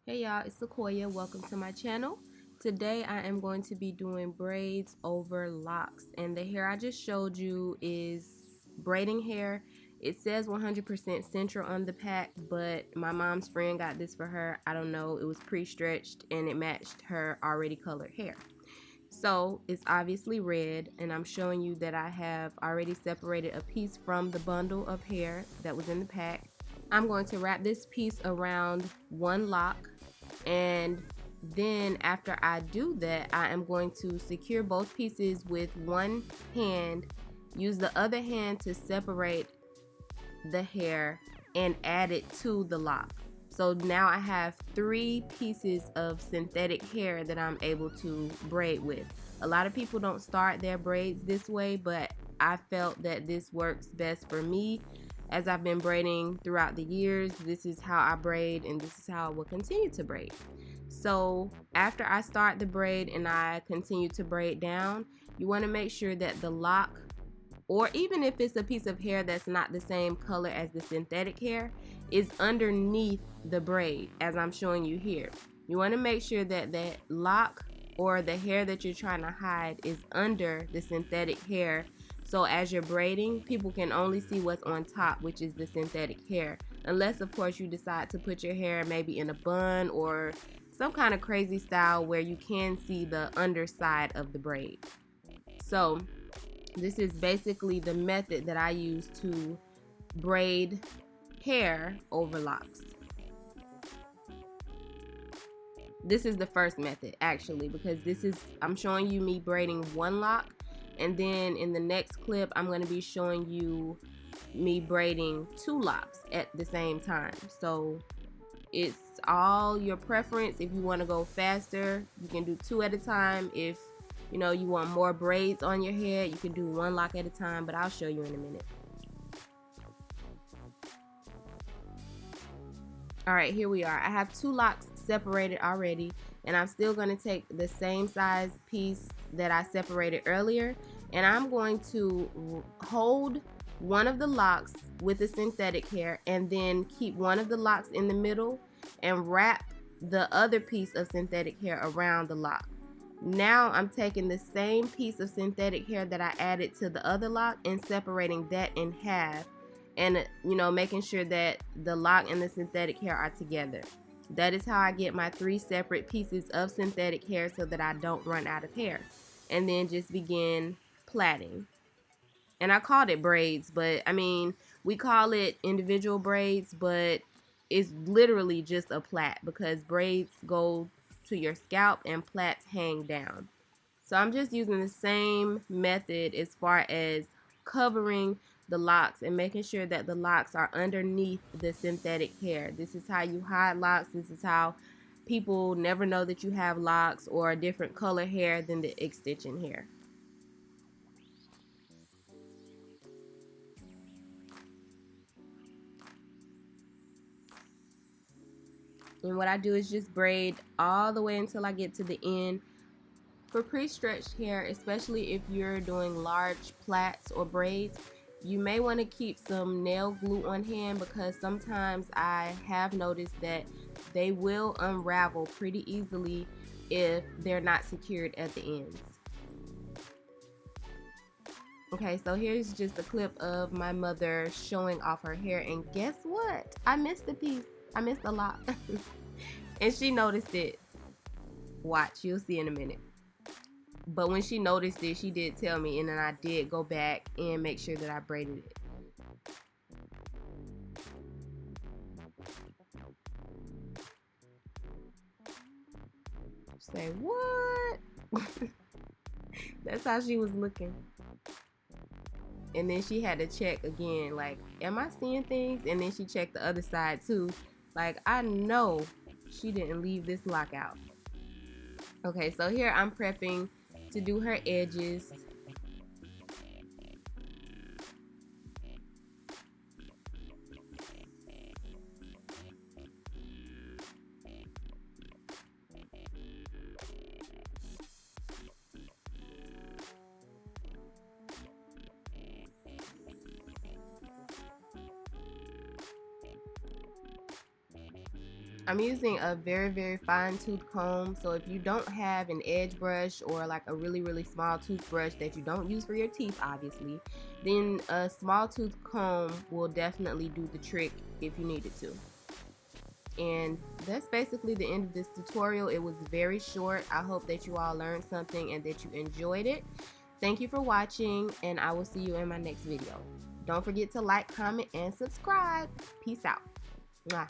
Hey y'all, it's Sekoya. Welcome to my channel. Today I am going to be doing braids over locks, and the hair I just showed you is braiding hair. It says 100% Sentra on the pack, but my mom's friend got this for her. I don't know, it was pre-stretched and it matched her already colored hair. So it's obviously red, and I'm showing you that I have already separated a piece from the bundle of hair that was in the pack. I'm going to wrap this piece around one lock, and then after I do that, I am going to secure both pieces with one hand, use the other hand to separate the hair and add it to the lock. So now I have 3 pieces of synthetic hair that I'm able to braid with. A lot of people don't start their braids this way, but I felt that this works best for me. As I've been braiding throughout the years, this is how I braid, and this is how I will continue to braid. So after I start the braid and I continue to braid down, you want to make sure that the lock, or even if it's a piece of hair that's not the same color as the synthetic hair, is underneath the braid, as I'm showing you here. You want to make sure that that lock or the hair that you're trying to hide is under the synthetic hair, so as you're braiding, people can only see what's on top, which is the synthetic hair, unless of course you decide to put your hair maybe in a bun or some kind of crazy style where you can see the underside of the braid. So this is basically the method that I use to braid hair over locks. This is the first method actually, because I'm showing you me braiding one lock, and then in the next clip I'm going to be showing you me braiding 2 locks at the same time. So it's all your preference. If you want to go faster, you can do 2 at a time. If you want more braids on your head, you can do 1 lock at a time, but I'll show you in a minute. Alright, here we are. I have 2 locks separated already, and I'm still going to take the same size piece that I separated earlier, and I'm going to hold one of the locks with the synthetic hair and then keep one of the locks in the middle and wrap the other piece of synthetic hair around the lock. Now I'm taking the same piece of synthetic hair that I added to the other lock and separating that in half, and making sure that the lock and the synthetic hair are together. That is how I get my 3 separate pieces of synthetic hair so that I don't run out of hair, and then just begin plaiting. And I called it braids, but I mean, we call it individual braids, but it's literally just a plait, because braids go to your scalp and plaits hang down. So I'm just using the same method as far as covering the locks and making sure that the locks are underneath the synthetic hair. This is how you hide locks. This is how people never know that you have locks or a different color hair than the extension hair. And what I do is just braid all the way until I get to the end. For pre-stretched hair, especially if you're doing large plaits or braids, you may want to keep some nail glue on hand, because sometimes I have noticed that they will unravel pretty easily if they're not secured at the ends. Okay, so here's just a clip of my mother showing off her hair, and guess what? I missed a piece. I missed a lot. And she noticed it. Watch, you'll see in a minute. But when she noticed it, she did tell me, and then I did go back and make sure that I braided it. Say, what? That's how she was looking. And then she had to check again, like, am I seeing things? And then she checked the other side too. Like, I know she didn't leave this lock out. Okay, so here I'm prepping to do her edges. I'm using a very fine tooth comb, so if you don't have an edge brush or like a really small toothbrush that you don't use for your teeth obviously, then a small tooth comb will definitely do the trick if you needed to. And that's basically the end of this tutorial. It was very short. I hope that you all learned something and that you enjoyed it. Thank you for watching, and I will see you in my next video. Don't forget to like, comment, and subscribe. Peace out. Mwah.